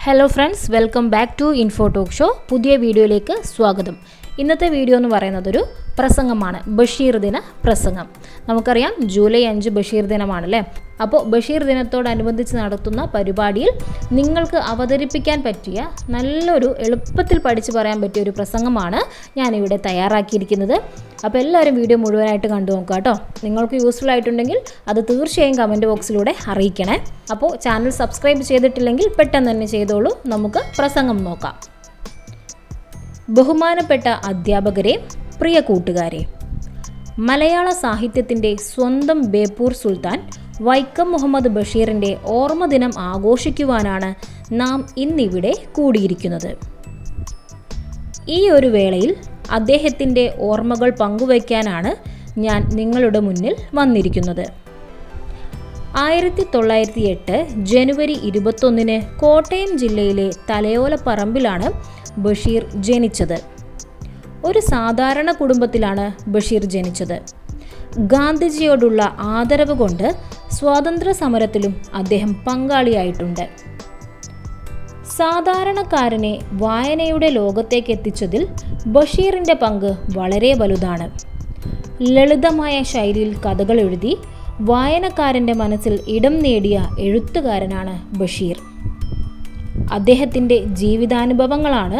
Hello friends, welcome back to info talk show. പുതിയ വീഡിയോയിലേക്ക് സ്വാഗതം. ഇന്നത്തെ വീഡിയോ എന്ന് പറയുന്നതൊരു പ്രസംഗമാണ്, ബഷീർ ദിന പ്രസംഗം. നമുക്കറിയാം ജൂലൈ 5 ബഷീർ ദിനമാണല്ലേ. അപ്പോൾ ബഷീർ ദിനത്തോടനുബന്ധിച്ച് നടത്തുന്ന പരിപാടിയിൽ നിങ്ങൾക്ക് അവതരിപ്പിക്കാൻ പറ്റിയ നല്ലൊരു എളുപ്പത്തിൽ പഠിച്ച് പറയാൻ പറ്റിയ ഒരു പ്രസംഗമാണ് ഞാനിവിടെ തയ്യാറാക്കിയിരിക്കുന്നത്. അപ്പോൾ എല്ലാവരും വീഡിയോ മുഴുവനായിട്ട് കണ്ടു നോക്കുക കേട്ടോ. നിങ്ങൾക്ക് യൂസ്ഫുൾ ആയിട്ടുണ്ടെങ്കിൽ അത് തീർച്ചയായും കമൻറ്റ് ബോക്സിലൂടെ അറിയിക്കണേ. അപ്പോൾ ചാനൽ സബ്സ്ക്രൈബ് ചെയ്തിട്ടില്ലെങ്കിൽ പെട്ടെന്ന് തന്നെ ചെയ്തോളൂ. നമുക്ക് പ്രസംഗം നോക്കാം. ബഹുമാനപ്പെട്ട അധ്യാപകരെ, പ്രിയ കൂട്ടുകാരെ, മലയാള സാഹിത്യത്തിൻ്റെ സ്വന്തം ബേപ്പൂർ സുൽത്താൻ വൈക്കം മുഹമ്മദ് ബഷീറിൻ്റെ ഓർമ്മദിനം ആഘോഷിക്കുവാനാണ് നാം ഇന്നിവിടെ കൂടിയിരിക്കുന്നത്. ഈ ഒരു വേളയിൽ അദ്ദേഹത്തിൻ്റെ ഓർമ്മകൾ പങ്കുവയ്ക്കാനാണ് ഞാൻ നിങ്ങളുടെ മുന്നിൽ വന്നിരിക്കുന്നത്. 1908 ജനുവരി 21 കോട്ടയം ജില്ലയിലെ തലയോലപ്പറമ്പിലാണ് ബഷീർ ജനിച്ചത്. ഒരു സാധാരണ കുടുംബത്തിലാണ് ബഷീർ ജനിച്ചത്. ഗാന്ധിജിയോടുള്ള ആദരവ് കൊണ്ട് സ്വാതന്ത്ര്യ സമരത്തിലും അദ്ദേഹം പങ്കാളിയായിട്ടുണ്ട്. സാധാരണക്കാരനെ വായനയുടെ ലോകത്തേക്ക് എത്തിച്ചതിൽ ബഷീറിൻ്റെ പങ്ക് വളരെ വലുതാണ്. ലളിതമായ ശൈലിയിൽ കഥകൾ എഴുതി വായനക്കാരൻ്റെ മനസ്സിൽ ഇടം നേടിയ എഴുത്തുകാരനാണ് ബഷീർ. അദ്ദേഹത്തിൻ്റെ ജീവിതാനുഭവങ്ങളാണ്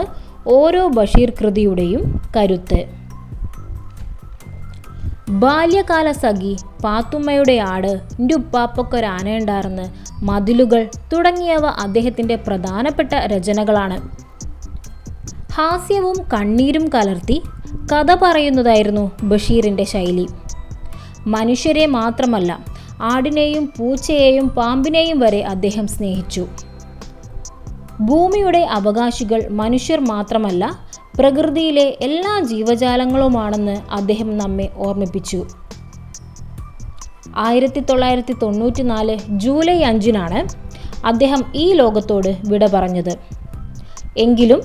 ഓരോ ബഷീർ കൃതിയുടെയും കരുത്ത്. ബാല്യകാല സഖി, പാത്തുമ്മയുടെ ആട്, എൻ്റെ ഉപ്പാപ്പൊക്കൊരാനയുണ്ടാർന്ന്, മതിലുകൾ തുടങ്ങിയവ അദ്ദേഹത്തിൻ്റെ പ്രധാനപ്പെട്ട രചനകളാണ്. ഹാസ്യവും കണ്ണീരും കലർത്തി കഥ പറയുന്നതായിരുന്നു ബഷീറിൻ്റെ ശൈലി. മനുഷ്യരെ മാത്രമല്ല, ആടിനെയും പൂച്ചയെയും പാമ്പിനെയും വരെ അദ്ദേഹം സ്നേഹിച്ചു. ഭൂമിയുടെ അവകാശികൾ മനുഷ്യർ മാത്രമല്ല, പ്രകൃതിയിലെ എല്ലാ ജീവജാലങ്ങളുമാണെന്ന് അദ്ദേഹം നമ്മെ ഓർമ്മിപ്പിച്ചു. 1994 ജൂലൈ 5 അദ്ദേഹം ഈ ലോകത്തോട് വിട പറഞ്ഞത്. എങ്കിലും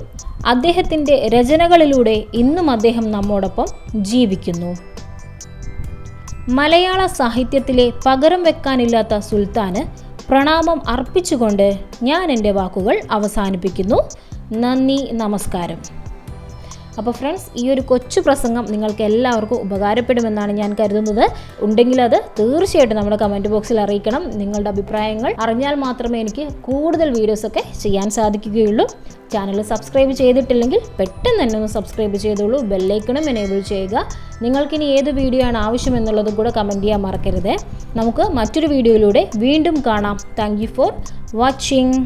അദ്ദേഹത്തിൻ്റെ രചനകളിലൂടെ ഇന്നും അദ്ദേഹം നമ്മോടൊപ്പം ജീവിക്കുന്നു. മലയാള സാഹിത്യത്തിലെ പകരം വെക്കാനില്ലാത്ത സുൽത്താന് പ്രണാമം അർപ്പിച്ചുകൊണ്ട് ഞാൻ എൻ്റെ വാക്കുകൾ അവസാനിപ്പിക്കുന്നു. നന്ദി, നമസ്കാരം. അപ്പോൾ ഫ്രണ്ട്സ്, ഈ ഒരു കൊച്ചു പ്രസംഗം നിങ്ങൾക്ക് എല്ലാവർക്കും ഉപകാരപ്പെടുമെന്നാണ് ഞാൻ കരുതുന്നത്. ഉണ്ടെങ്കിൽ അത് തീർച്ചയായിട്ടും നമ്മുടെ കമൻറ്റ് ബോക്സിൽ അറിയിക്കണം. നിങ്ങളുടെ അഭിപ്രായങ്ങൾ അറിഞ്ഞാൽ മാത്രമേ എനിക്ക് കൂടുതൽ വീഡിയോസൊക്കെ ചെയ്യാൻ സാധിക്കുകയുള്ളൂ. ചാനൽ സബ്സ്ക്രൈബ് ചെയ്തിട്ടില്ലെങ്കിൽ പെട്ടെന്ന് തന്നെ ഒന്ന് സബ്സ്ക്രൈബ് ചെയ്തോളൂ. ബെല്ലൈക്കണും എനേബിൾ ചെയ്യുക. നിങ്ങൾക്കിനി ഏത് വീഡിയോ ആണ് ആവശ്യമെന്നുള്ളതും കൂടെ കമൻറ്റ് ചെയ്യാൻ മറക്കരുത്. നമുക്ക് മറ്റൊരു വീഡിയോയിലൂടെ വീണ്ടും കാണാം. Thank you for watching.